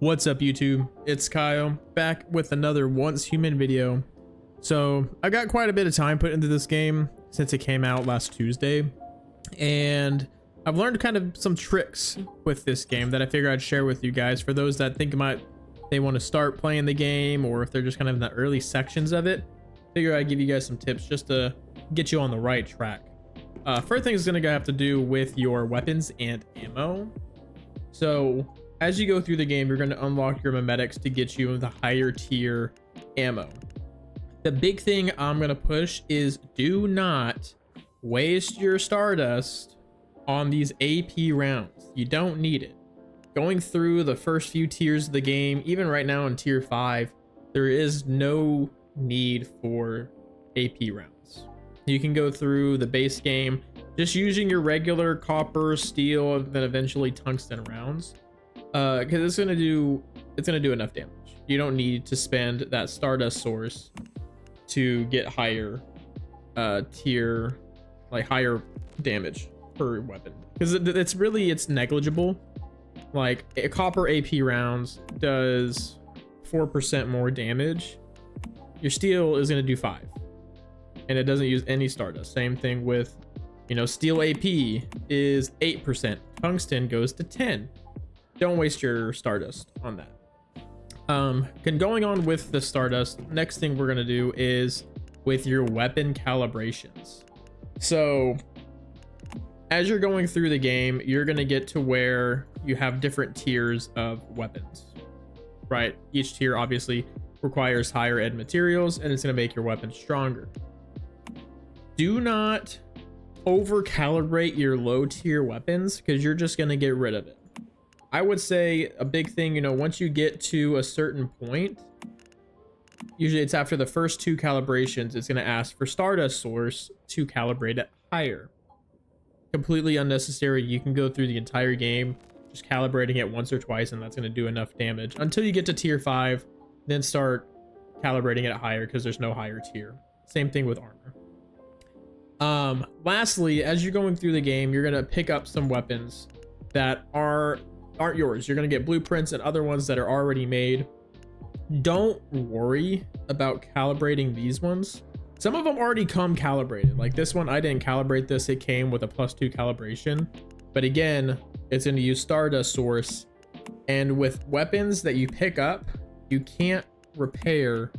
What's up, YouTube? It's Kyle back with another Once Human video. So I got quite a bit of time put into this game since it came out last Tuesday, and I've learned kind of some tricks with this game that I figure I'd share with you guys for those that think they want to start playing the game, or if they're just kind of in the early sections of it. Figure I'd give you guys some tips just to get you on the right track. First thing is going to have to do with your weapons and ammo. So as you go through the game, you're going to unlock your memetics to get you the higher tier ammo. The big thing I'm going to push is do not waste your Stardust on these AP rounds. You don't need it. Going through the first few tiers of the game, even right now in tier 5, there is no need for AP rounds. You can go through the base game just using your regular copper, steel, and then eventually tungsten rounds. Because it's gonna do enough damage. You don't need to spend that Stardust source to get higher tier, like higher damage per weapon, because it's negligible. Like a copper AP rounds does 4% more damage. Your steel is gonna do 5, and it doesn't use any Stardust. Same thing with, steel AP is 8%. Tungsten goes to 10. Don't waste your Stardust on that. Going on with the Stardust, next thing we're gonna do is with your weapon calibrations. So as you're going through the game, you're gonna get to where you have different tiers of weapons, right? Each tier obviously requires higher ed materials, and it's gonna make your weapon stronger. Do not over calibrate your low tier weapons, because you're just gonna get rid of it. I would say a big thing, once you get to a certain point, usually it's after the first 2 calibrations, it's going to ask for Stardust source to calibrate it higher. Completely unnecessary. You can go through the entire game just calibrating it once or twice, and that's going to do enough damage until you get to tier 5, then start calibrating it higher, because there's no higher tier. Same thing with armor. Lastly, as you're going through the game, you're going to pick up some weapons that aren't yours. You're going to get blueprints and other ones that are already made. Don't worry about calibrating these ones. Some of them already come calibrated. Like this one, I didn't calibrate this. It came with a +2 calibration. But again, it's going to use Stardust source. And with weapons that you pick up, you can't repair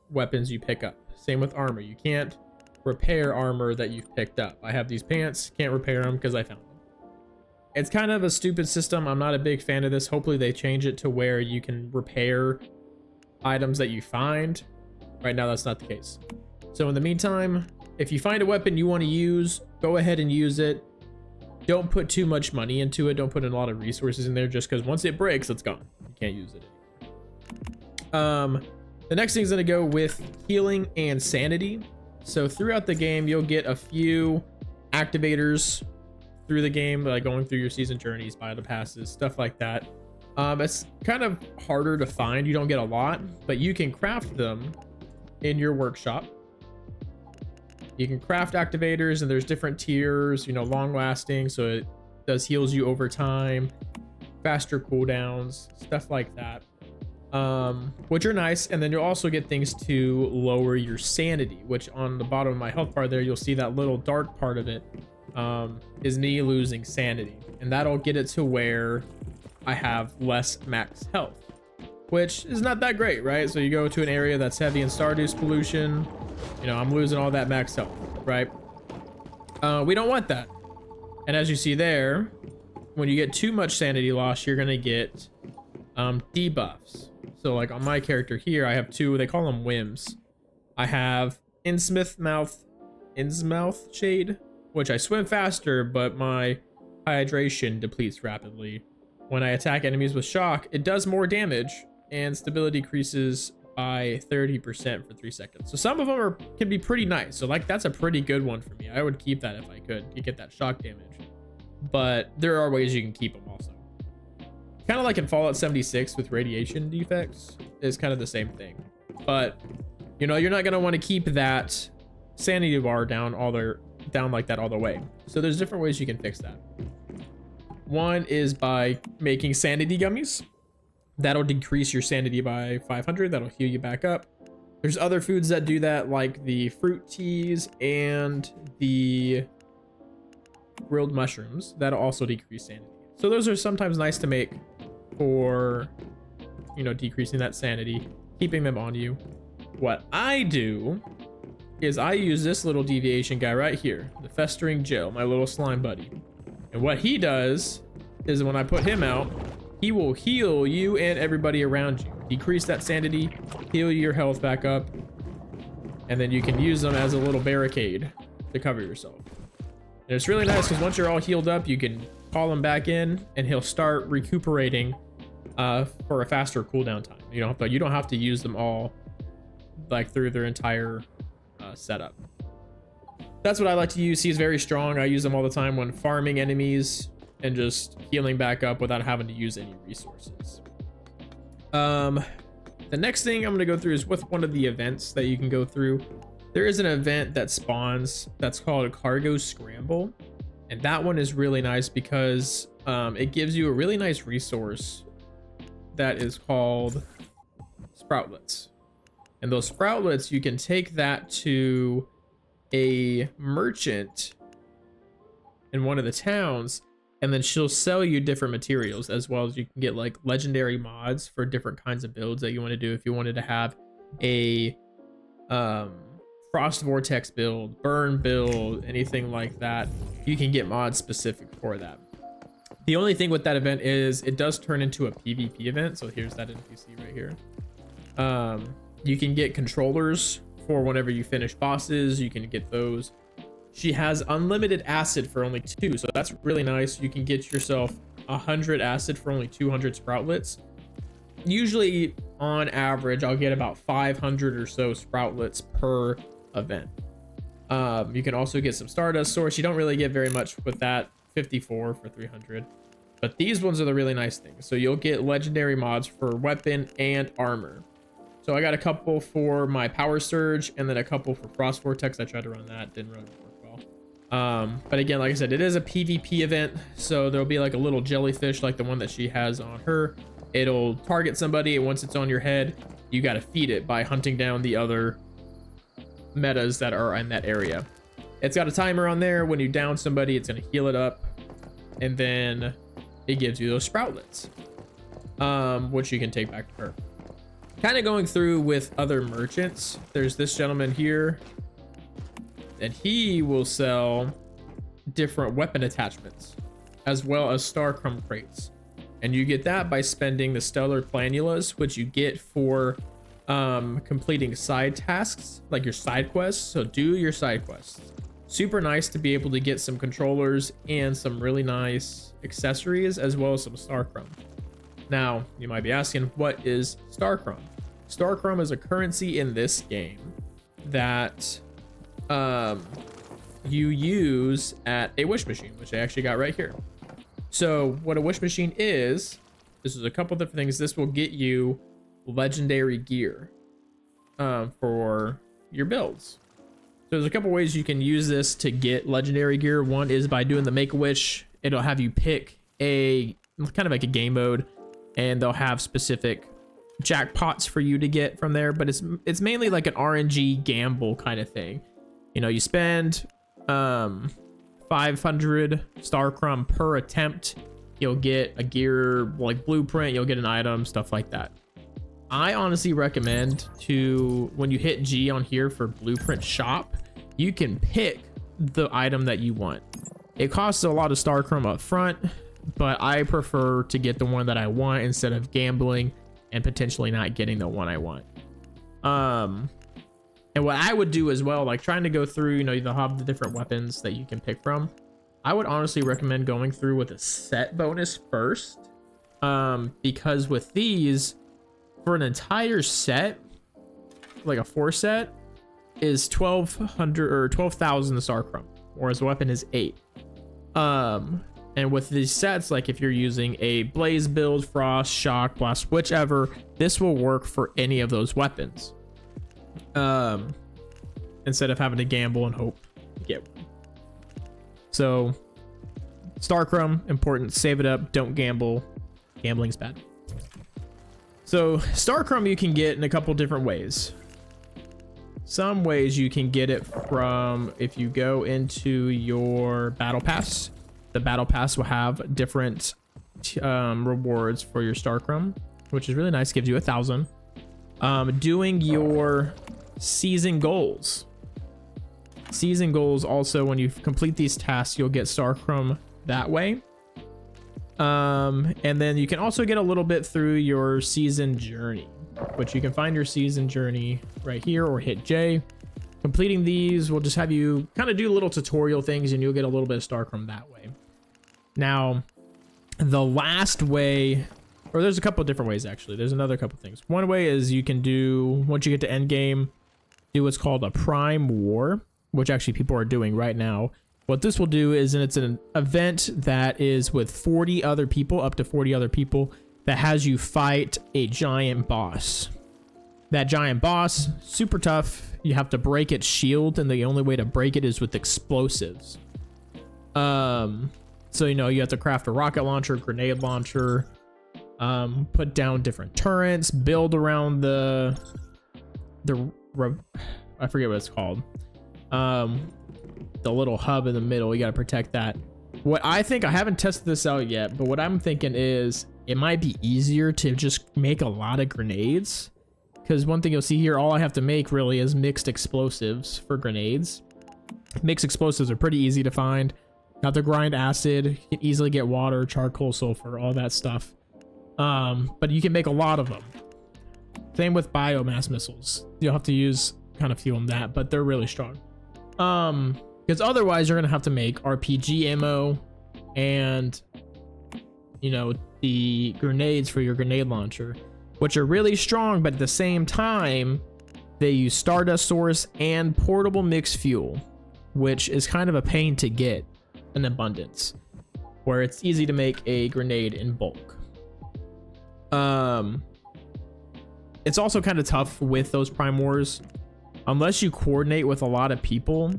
weapons you pick up. Same with armor. You can't repair armor that you've picked up. I have these pants, can't repair them because I found them. It's kind of a stupid system. I'm not a big fan of this. Hopefully they change it to where you can repair items that you find. Right now, that's not the case. So in the meantime, if you find a weapon you want to use, go ahead and use it. Don't put too much money into it. Don't put a lot of resources in there, just because once it breaks, it's gone. You can't use it anymore. The next thing is going to go with healing and sanity. So throughout the game, you'll get a few activators through the game, like going through your season journeys, buy the passes, stuff like that. It's kind of harder to find. You don't get a lot, but you can craft them in your workshop. You can craft activators, and there's different tiers, long lasting, so it does heals you over time, faster cooldowns, stuff like that, which are nice. And then you'll also get things to lower your sanity, which on the bottom of my health bar there, you'll see that little dark part of it is me losing sanity, and that'll get it to where I have less max health, which is not that great, right? So you go to an area that's heavy in Stardust pollution, I'm losing all that max health, right? We don't want that. And as you see there, when you get too much sanity loss, you're gonna get debuffs. So like on my character here, I have 2, they call them whims. I have Innsmouth Shade, which I swim faster, but my hydration depletes rapidly. When I attack enemies with shock, it does more damage, and stability decreases by 30% for 3 seconds. So some of them can be pretty nice. So like that's a pretty good one for me. I would keep that if I could. You get that shock damage, but there are ways you can keep them also. Kind of like in Fallout 76 with radiation defects, is kind of the same thing. But you're not going to want to keep that sanity bar down like that all the way. So there's different ways you can fix that. One is by making sanity gummies. That'll decrease your sanity by 500. That'll heal you back up. There's other foods that do that, like the fruit teas and the grilled mushrooms. That'll also decrease sanity. So those are sometimes nice to make for, you know, decreasing that sanity, keeping them on you. What I do is I use this little deviation guy right here, the Festering Jill, my little slime buddy. And what he does is when I put him out, he will heal you and everybody around you. Decrease that sanity, heal your health back up, and then you can use them as a little barricade to cover yourself. And it's really nice because once you're all healed up, you can call him back in and he'll start recuperating for a faster cooldown time. You don't have to use them all like through their entire setup. That's what I like to use. He's very strong. I use him all the time when farming enemies and just healing back up without having to use any resources. The next thing I'm going to go through is with one of the events that you can go through. There is an event that spawns that's called a Cargo Scramble, and that one is really nice because it gives you a really nice resource that is called Sproutlets. And those Sproutlets, you can take that to a merchant in one of the towns, and then she'll sell you different materials, as well as you can get like legendary mods for different kinds of builds that you want to do. If you wanted to have a Frost Vortex build, burn build, anything like that, you can get mods specific for that. The only thing with that event is it does turn into a PvP event. So here's that NPC right here. You can get controllers for whenever you finish bosses. You can get those. She has unlimited acid for only 2, so that's really nice. You can get yourself 100 acid for only 200 Sproutlets. Usually on average I'll get about 500 or so Sproutlets per event. You can also get some Stardust Source. You don't really get very much with that, 54 for 300, but these ones are the really nice things. So you'll get legendary mods for weapon and armor. So I got a couple for my Power Surge and then a couple for Frost Vortex. I tried to run that, didn't really work well. But again, like I said, it is a PvP event, so there'll be like a little jellyfish like the one that she has on her. It'll target somebody, and once it's on your head, you got to feed it by hunting down the other metas that are in that area. It's got a timer on there. When you down somebody, it's going to heal it up, and then it gives you those Sproutlets, which you can take back to her. Kind of going through with other merchants, there's this gentleman here, and he will sell different weapon attachments as well as Star Crumb crates, and you get that by spending the Stellar Planulas, which you get for completing side tasks like your side quests. So do your side quests. Super nice to be able to get some controllers and some really nice accessories as well as some Star Crumb. Now, you might be asking, what is Star Crumb? Star Crumb is a currency in this game that you use at a wish machine, which I actually got right here. So what a wish machine is, this is a couple different things. This will get you legendary gear for your builds. So there's a couple ways you can use this to get legendary gear. One is by doing the Make-A-Wish. It'll have you pick a kind of like a game mode, and they'll have specific jackpots for you to get from there, but it's mainly like an RNG gamble kind of thing. You know, you spend 500 Star Crumb per attempt, you'll get a gear like blueprint, you'll get an item, stuff like that. I honestly recommend to, when you hit G on here for blueprint shop, you can pick the item that you want. It costs a lot of Star Crumb up front, but I prefer to get the one that I want instead of gambling and potentially not getting the one I want. And what I would do as well, like trying to go through, you know, they'll have the different weapons that you can pick from. I would honestly recommend going through with a set bonus first, because with these, for an entire set, like a 4 set, is 1200 or 12,000 Star Crumb, whereas the weapon is 8. And with these sets, like if you're using a Blaze build, Frost, Shock, Blast, whichever, this will work for any of those weapons. Instead of having to gamble and hope to get one. So, Star Crumb, important. Save it up. Don't gamble. Gambling's bad. So Starcrum you can get in a couple different ways. Some ways you can get it from if you go into your battle pass. The battle pass will have different rewards for your Starcrum, which is really nice. Gives you 1,000. Doing your season goals. Season goals also, when you complete these tasks, you'll get Starcrum that way. And then you can also get a little bit through your season journey, which you can find your season journey right here or hit J. Completing these will just have you kind of do little tutorial things and you'll get a little bit of Starcrum that way. Now, the last way, or there's a couple of different ways actually. There's another couple things. One way is you can do, once you get to end game, do what's called a Prime War, which actually people are doing right now. What this will do is, and it's an event that is with 40 other people, up to 40 other people, that has you fight a giant boss. That giant boss, super tough. You have to break its shield, and the only way to break it is with explosives. So, you know, you have to craft a rocket launcher, grenade launcher, put down different turrets, build around I forget what it's called. The little hub in the middle, you got to protect that. What I think, I haven't tested this out yet, but what I'm thinking is it might be easier to just make a lot of grenades, because one thing you'll see here, all I have to make really is mixed explosives for grenades. Mixed explosives are pretty easy to find. Not to grind acid, you can easily get water, charcoal, sulfur, all that stuff. But you can make a lot of them. Same with biomass missiles. You'll have to use kind of few on that, but they're really strong. Because otherwise you're gonna have to make RPG ammo and, you know, the grenades for your grenade launcher, which are really strong, but at the same time they use Stardust Source and portable mixed fuel, which is kind of a pain to get in abundance, where it's easy to make a grenade in bulk. It's also kind of tough with those Prime Wars. Unless you coordinate with a lot of people,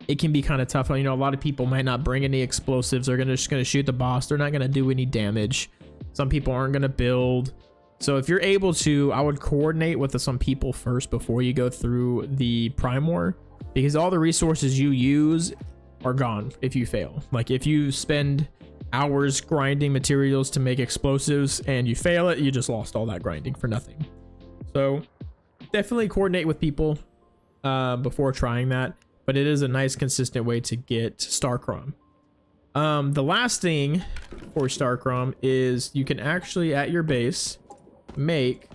it can be kind of tough. You know, a lot of people might not bring any explosives. They're just gonna shoot the boss. They're not gonna do any damage. Some people aren't gonna build. So if you're able to, I would coordinate with some people first before you go through the Prime War, because all the resources you use are gone if you fail. Like if you spend hours grinding materials to make explosives and you fail it, you just lost all that grinding for nothing. So definitely coordinate with people before trying that, but it is a nice consistent way to get Starcrum. The last thing for Starcrum is you can actually at your base make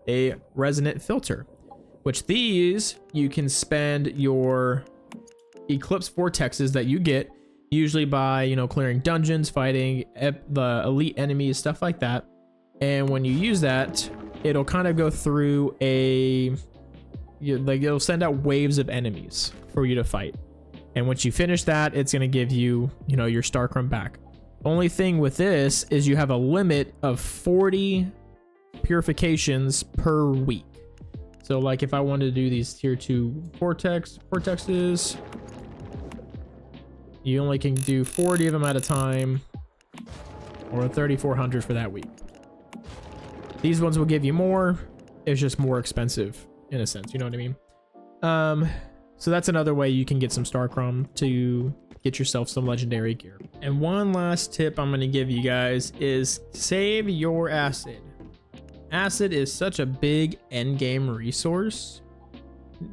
a resonant filter, which these you can spend your Eclipse vortexes that you get usually by, you know, clearing dungeons, fighting the elite enemies, stuff like that. And when you use that, it'll kind of go through like it'll send out waves of enemies for you to fight. And once you finish that, it's going to give you, you know, your Starcrum back. Only thing with this is you have a limit of 40 purifications per week. So like if I wanted to do these tier 2 vortexes, you only can do 40 of them at a time, or 3,400 for that week. These ones will give you more. It's just more expensive in a sense, you know what I mean? So that's another way you can get some Starcrum to get yourself some legendary gear. And one last tip I'm going to give you guys is save your acid. Acid is such a big end game resource.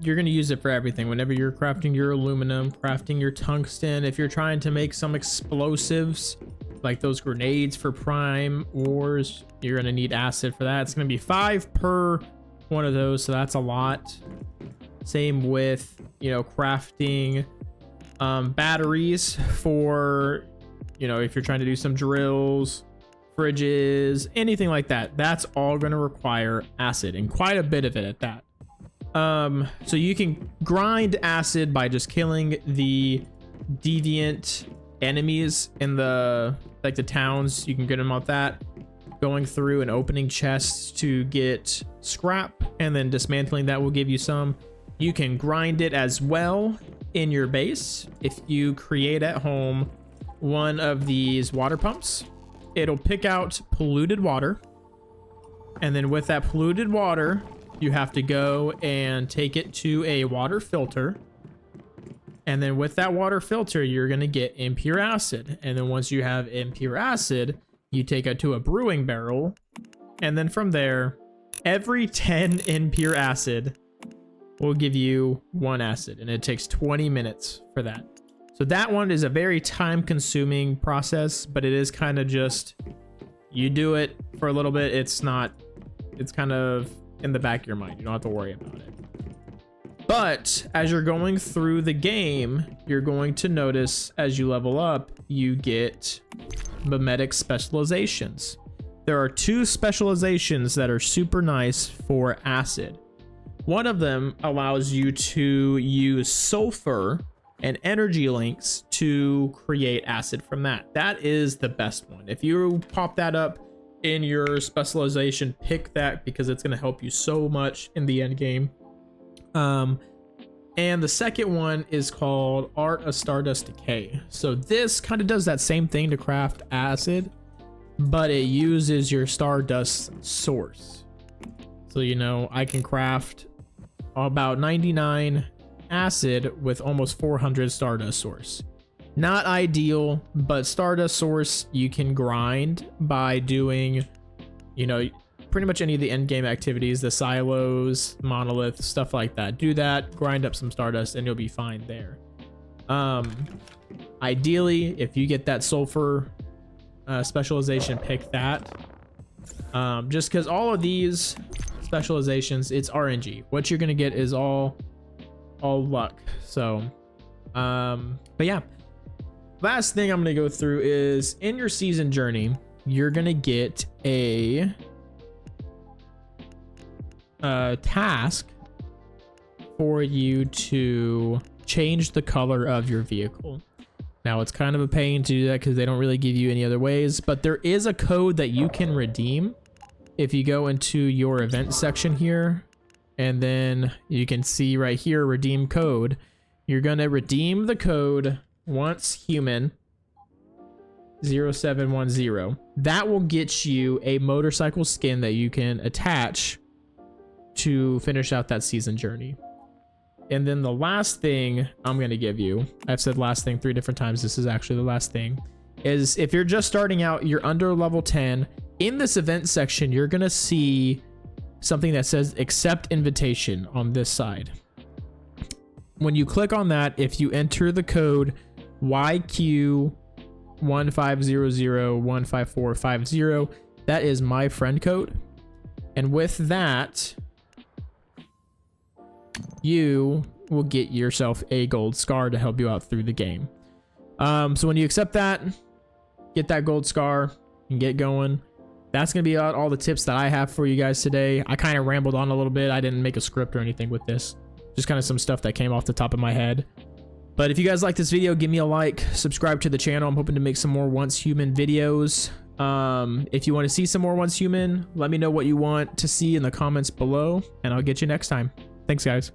You're going to use it for everything. Whenever you're crafting your aluminum, crafting your tungsten, if you're trying to make some explosives like those grenades for Prime Wars, you're going to need acid for that. It's going to be 5 per one of those, so that's a lot. Same with, you know, crafting batteries for, you know, if you're trying to do some drills, fridges, anything like that. That's all going to require acid, and quite a bit of it at that. So you can grind acid by just killing the deviant enemies in the towns. You can get them out that, going through and opening chests to get scrap, and then dismantling that will give you some. You can grind it as well in your base. If you create at home one of these water pumps, it'll pick out polluted water, And then with that polluted water, you have to go and take it to a water filter. And then with that water filter, you're going to get impure acid. And then once you have impure acid, you take it to a brewing barrel. And then from there, every 10 impure acid will give you 1 acid. And it takes 20 minutes for that. So that one is a very time consuming process, but it is kind of just, you do it for a little bit. It's kind of in the back of your mind. You don't have to worry about it. But as you're going through the game, you're going to notice as you level up, you get mimetic specializations. There are 2 specializations that are super nice for acid. One of them allows you to use sulfur and energy links to create acid from that. That is the best one. If you pop that up in your specialization, pick that because it's going to help you so much in the end game. And the second one is called Art of Stardust Decay. So this kind of does that same thing to craft acid, but it uses your Stardust source. So, you know, I can craft about 99 acid with almost 400 Stardust source. Not ideal, but Stardust source you can grind by doing, you know, pretty much any of the end game activities, the silos, monolith, stuff like that. Do that, grind up some Stardust, and you'll be fine there. Ideally, if you get that sulfur specialization, pick that. Just because all of these specializations, it's RNG. What you're gonna get is all luck. So, but yeah. Last thing I'm gonna go through is in your season journey, you're gonna get a task for you to change the color of your vehicle. Now it's kind of a pain to do that because they don't really give you any other ways, but there is a code that you can redeem if you go into your event section here, and then you can see right here, redeem code. You're gonna redeem the code once human 0710. That will get you a motorcycle skin that you can attach to finish out that season journey. And then the last thing I'm going to give you, I've said last thing 3 different times, this is actually the last thing, is if you're just starting out, you're under level 10, in this event section, you're going to see something that says accept invitation on this side. When you click on that, if you enter the code YQ1500155450, that is my friend code. And with that, you will get yourself a gold scar to help you out through the game. So when you accept that, get that gold scar and get going. That's going to be about all the tips that I have for you guys today. I kind of rambled on a little bit. I didn't make a script or anything with this. Just kind of some stuff that came off the top of my head. But if you guys like this video, give me a like, subscribe to the channel. I'm hoping to make some more Once Human videos. If you want to see some more Once Human, let me know what you want to see in the comments below, and I'll get you next time. Thanks, guys.